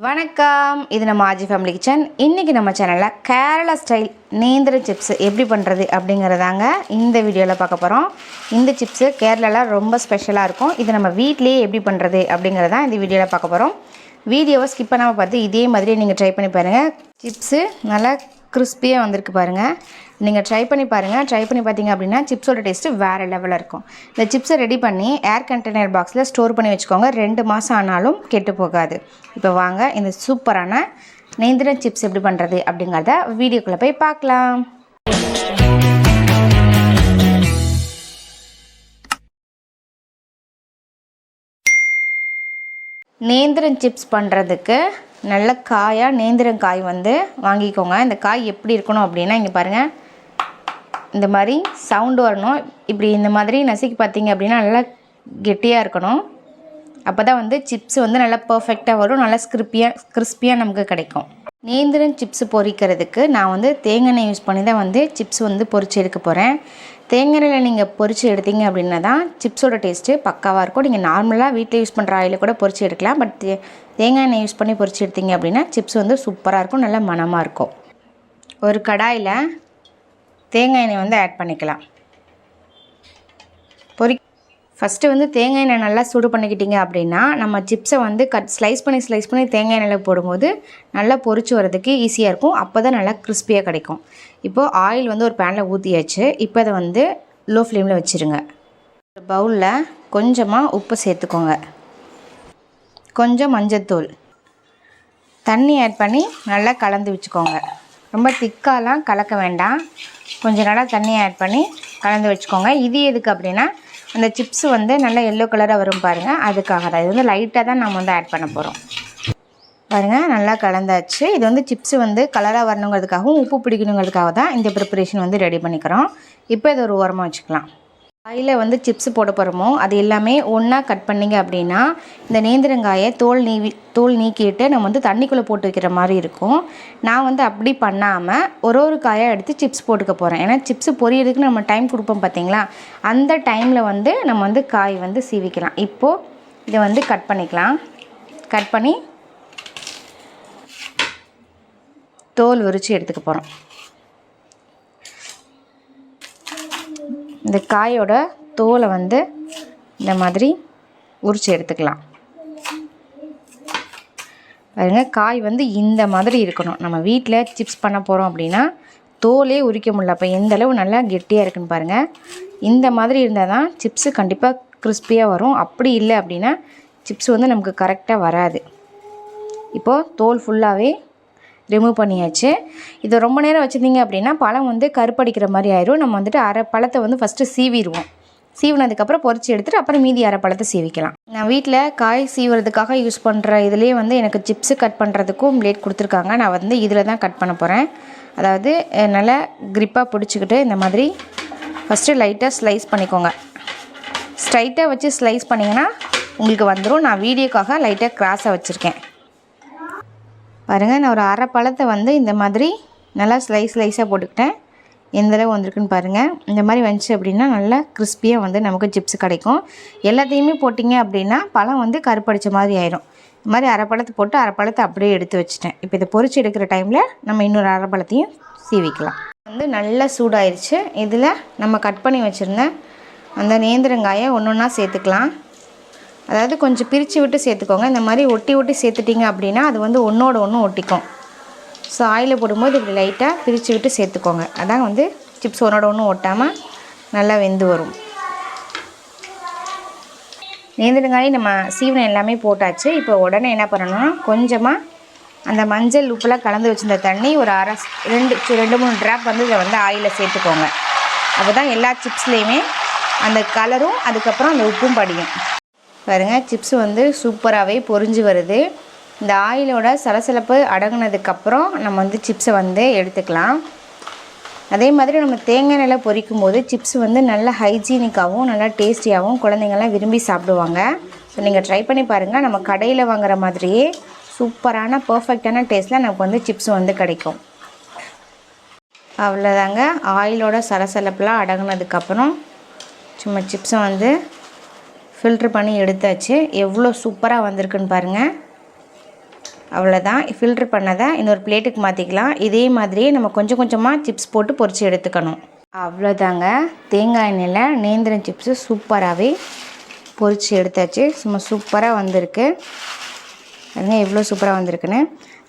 வணக்கம், இது நம்ம ஆஜி ஃபேமிலி கிச்சன். இன்றைக்கி நம்ம சேனலில் கேரளா ஸ்டைல் நேந்திர சிப்ஸ் எப்படி பண்ணுறது அப்படிங்கிறதாங்க இந்த வீடியோவில் பார்க்க போகிறோம். இந்த சிப்ஸு கேரளாவில் ரொம்ப ஸ்பெஷலாக இருக்கும். இது நம்ம வீட்டிலேயே எப்படி பண்ணுறது அப்படிங்கிறதான் இந்த வீடியோவில் பார்க்க போகிறோம். வீடியோவை ஸ்கிப் பண்ணாமல் பார்த்து இதே மாதிரி நீங்கள் ட்ரை பண்ணி பாருங்கள். சிப்ஸு நல்லா கிறிஸ்பியாக வந்திருக்கு பாருங்கள். நீங்கள் ட்ரை பண்ணி பாருங்கள். ட்ரை பண்ணி பார்த்தீங்க அப்படின்னா சிப்ஸோட டேஸ்ட்டு வேறு லெவலில் இருக்கும். இந்த சிப்ஸை ரெடி பண்ணி ஏர் கண்டெய்னர் பாக்ஸில் ஸ்டோர் பண்ணி வச்சுக்கோங்க. 2 மாதம் ஆனாலும் கெட்டு போகாது. இப்போ வாங்க இந்த சூப்பரான நேந்திர சிப்ஸ் எப்படி பண்ணுறது அப்படிங்கிறத வீடியோக்குள்ளே போய் பார்க்கலாம். நேந்திரம் சிப்ஸ் பண்ணுறதுக்கு நல்ல காயாக நேந்திரங்காய் வாங்கிக்கோங்க. இந்த காய் எப்படி இருக்கணும் அப்படின்னா இங்கே பாருங்கள், இந்த மாதிரி சவுண்டு வரணும். இப்படி இந்த மாதிரி நசுக்கி பார்த்தீங்க அப்படின்னா நல்லா கெட்டியாக இருக்கணும். அப்போ தான் சிப்ஸ் நல்லா பர்ஃபெக்டாக வரும், நல்லா கிறிஸ்பியாக நமக்கு கிடைக்கும். நேந்திரம் சிப்ஸ் பொரிக்கிறதுக்கு நான் தேங்காய் எண்ணெய் யூஸ் பண்ணி தான் சிப்ஸ் பொரிச்சு எடுக்க போகிறேன். தேங்காய் எண்ணெயில் நீங்கள் பொரிச்சு எடுத்தீங்க அப்படின்னா தான் சிப்ஸோட டேஸ்ட்டு பக்காவாக இருக்கும். நீங்கள் நார்மலாக வீட்டில் யூஸ் பண்ணுற ஆயிலில் கூட பொரிச்சு எடுக்கலாம். பட் தேங்காய் எண்ணெய் யூஸ் பண்ணி பொரிச்சு எடுத்தீங்க அப்படின்னா சிப்ஸ் சூப்பராக இருக்கும், நல்லா மணமாக இருக்கும். ஒரு கடாயில் தேங்காய் எண்ணெய் ஆட் பண்ணிக்கலாம். ஃபஸ்ட்டு தேங்காய் எண்ணெய் நல்லா சூடு பண்ணிக்கிட்டீங்க அப்படின்னா நம்ம சிப்ஸை ஸ்லைஸ் பண்ணி தேங்காய் எண்ணெயில் போடும்போது நல்லா பொரிச்சு வரதுக்கு ஈஸியாக இருக்கும். அப்போ தான் நல்லா கிறிஸ்பியாக கிடைக்கும். இப்போது ஆயில் ஒரு பேனில் ஊற்றியாச்சு. இப்போ அதை லோ ஃப்ளேமில் வச்சுருங்க. ஒரு பவுலில் கொஞ்சமாக உப்பு சேர்த்துக்கோங்க, கொஞ்சம் மஞ்சத்தூள், தண்ணி ஆட் பண்ணி நல்லா கலந்து வச்சுக்கோங்க. ரொம்ப திக்காலாம் கலக்க வேண்டாம், கொஞ்சம் நல்லா தண்ணி ஆட் பண்ணி கலந்து வச்சுக்கோங்க. இது எதுக்கு அப்படின்னா அந்த சிப்ஸு நல்லா எல்லோ கலராக வரும் பாருங்கள், அதுக்காக தான். இது லைட்டாக தான் நம்ம ஆட் பண்ண போகிறோம். பாருங்கள், நல்லா கலந்தாச்சு. இது சிப்ஸு கலராக வரணுங்கிறதுக்காகவும் உப்பு பிடிக்கணுங்கிறதுக்காக தான் இந்த ப்ரிப்பரேஷன் ரெடி பண்ணிக்கிறோம். இப்போ இதை ஒரு ஓரமாக வச்சுக்கலாம். காயில் சிப்ஸ் போட போகிறோமோ அது எல்லாமே ஒன்றா கட் பண்ணிங்க அப்படின்னா இந்த நேந்திரங்காயை தோல் நீக்கிட்டு நம்ம தண்ணிக்குள்ளே போட்டு வைக்கிற மாதிரி இருக்கும். நான் அப்படி பண்ணாமல் ஒரு காயாக எடுத்து சிப்ஸ் போட்டுக்க போகிறேன். ஏன்னா சிப்ஸ் பொரியறதுக்கு நம்ம டைம் கொடுப்போம் பார்த்தீங்களா, அந்த டைமில் நம்ம காய் சீவிக்கலாம். இப்போது இதை கட் பண்ணிக்கலாம். கட் பண்ணி தோல் உரித்து எடுத்துக்க போகிறோம். இந்த காயோட தோலை இந்த மாதிரி உரித்து எடுத்துக்கலாம். பாருங்க, காய் இந்த மாதிரி இருக்கணும். நம்ம வீட்டில் சிப்ஸ் பண்ண போகிறோம் அப்படின்னா தோலே உரிக்க முடியல. அப்போ எந்த அளவு நல்லா கெட்டியாக இருக்குன்னு பாருங்கள். இந்த மாதிரி இருந்தால் தான் சிப்ஸு கண்டிப்பாக கிறிஸ்பியாக வரும். அப்படி இல்லை அப்படின்னா சிப்ஸ் நமக்கு கரெக்டாக வராது. இப்போது தோல் ஃபுல்லாகவே ரிமூவ் பண்ணியாச்சு. இதை ரொம்ப நேரம் வச்சுருந்தீங்க அப்படின்னா பழம் கருப்படிக்கிற மாதிரி ஆயிரும். நம்ம அரை பழத்தை ஃபஸ்ட்டு சீவிடுவோம். சீவினதுக்கப்புறம் பொரிச்சு எடுத்துகிட்டு அப்புறம் மீதி அரை பழத்தை சீவிக்கலாம். நான் வீட்டில் காய் சீவுறதுக்காக யூஸ் பண்ணுற இதுலேயே எனக்கு சிப்ஸு கட் பண்ணுறதுக்கும் பிளேட் கொடுத்துருக்காங்க. நான் இதில் தான் கட் பண்ண போகிறேன். அதாவது நல்லா க்ரிப்பாக பிடிச்சிக்கிட்டு இந்த மாதிரி ஃபஸ்ட்டு லைட்டாக ஸ்லைஸ் பண்ணிக்கோங்க. ஸ்ட்ரைட்டாக வச்சு ஸ்லைஸ் பண்ணிங்கன்னா உங்களுக்கு வந்துடும். நான் வீடியோக்காக லைட்டாக கிராஸாக வச்சுருக்கேன். பாருங்கள், நான் ஒரு அரை பழத்தை இந்த மாதிரி நல்லா ஸ்லைஸாக போட்டுக்கிட்டேன். எந்தளவு வந்திருக்குன்னு பாருங்கள். இந்த மாதிரி வந்துச்சு அப்படின்னா நல்லா கிறிஸ்பியாக நமக்கு சிப்ஸ் கிடைக்கும். எல்லாத்தையுமே போட்டிங்க அப்படின்னா பழம் கருப்படித்த மாதிரி ஆயிரும். இந்த மாதிரி அரை பழத்தை போட்டு அரை பழத்தை அப்படியே எடுத்து வச்சுட்டேன். இப்போ இதை பொரிச்சு எடுக்கிற டைமில் நம்ம இன்னொரு அரை பழத்தையும் சீவிக்கலாம். நல்லா சூடாயிருச்சு. இதில் நம்ம கட் பண்ணி வச்சுருந்த அந்த நேந்திரங்காயை ஒன்றா சேர்த்துக்கலாம். அதாவது கொஞ்சம் பிரித்து விட்டு சேர்த்துக்கோங்க. இந்த மாதிரி ஒட்டி சேர்த்துட்டிங்க அப்படின்னா அது ஒன்றோட ஒன்று ஒட்டிக்கும். ஸோ ஆயிலில் போடும்போது இப்படி லைட்டாக பிரித்து விட்டு சேர்த்துக்கோங்க. அதான் சிப்ஸ் ஒன்றோட ஒன்று ஒட்டாமல் நல்லா வெந்து வரும். நேந்திரங்காய் நம்ம சீவனம் எல்லாமே போட்டாச்சு. இப்போ உடனே என்ன பண்ணணும்னா கொஞ்சமாக அந்த மஞ்சள் உப்புலாம் கலந்து வச்சுருந்த தண்ணி ஒரு 2-3 ட்ராப் இதை ஆயிலில் சேர்த்துக்கோங்க. அப்போ தான் எல்லா சிப்ஸ்லேயுமே அந்த கலரும் அதுக்கப்புறம் அந்த உப்பும் படியும். பாருங்கள், சிப்ஸு சூப்பராகவே பொரிஞ்சு வருது. இந்த ஆயிலோட சலசலப்பு அடங்கினதுக்கப்புறம் நம்ம சிப்ஸை எடுத்துக்கலாம். அதே மாதிரி நம்ம தேங்காய் எண்ணெயில் பொரிக்கும் போது சிப்ஸ் நல்லா ஹைஜீனிக்காகவும் நல்லா டேஸ்டியாகவும் குழந்தைங்கள்லாம் விரும்பி சாப்பிடுவாங்க. ஸோ நீங்கள் ட்ரை பண்ணி பாருங்கள். நம்ம கடையில் வாங்குற மாதிரியே சூப்பரான பர்ஃபெக்டான டேஸ்ட்டில் நமக்கு சிப்ஸ் கிடைக்கும். அவ்வளோதாங்க, ஆயிலோட சலசலப்புலாம் அடங்கினதுக்கப்புறம் சும்மா சிப்ஸை ஃபில்ட்ரு பண்ணி எடுத்தாச்சு. எவ்வளோ சூப்பராக வந்திருக்குன்னு பாருங்கள். அவ்வளோதான். ஃபில்ட்ரு பண்ணதை இன்னொரு பிளேட்டுக்கு மாற்றிக்கலாம். இதே மாதிரியே நம்ம கொஞ்சம் கொஞ்சமாக சிப்ஸ் போட்டு பொரித்து எடுத்துக்கணும். அவ்வளோதாங்க, தேங்காய் எண்ணெயில் நேந்திரம் சிப்ஸு சூப்பராகவே பொரித்து எடுத்தாச்சு. சும்மா சூப்பராக வந்திருக்கு. அதுங்க எவ்வளோ சூப்பராக வந்திருக்குன்னு.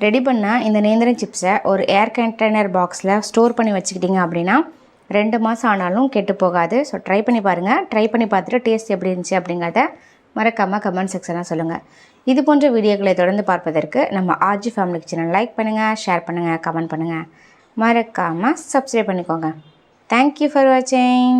ரெடி பண்ணால் இந்த நேந்திரம் சிப்ஸை ஒரு ஏர் கண்டெய்னர் பாக்ஸில் ஸ்டோர் பண்ணி வச்சுக்கிட்டிங்க அப்படின்னா 2 மாதம் ஆனாலும் கெட்டு போகாது. ஸோ ட்ரை பண்ணி பாருங்கள். ட்ரை பண்ணி பார்த்துட்டு டேஸ்ட் எப்படி இருந்துச்சு அப்படிங்கிறத மறக்காமல் கமெண்ட் செக்ஷனில் சொல்லுங்கள். இது போன்ற வீடியோக்களை தொடர்ந்து பார்ப்பதற்கு நம்ம ஆர்ஜி ஃபேமிலி சேனல் லைக் பண்ணுங்கள், ஷேர் பண்ணுங்கள், கமெண்ட் பண்ணுங்கள். மறக்காமல் சப்ஸ்கிரைப் பண்ணிக்கோங்க. தேங்க்யூ ஃபார் வாட்சிங்.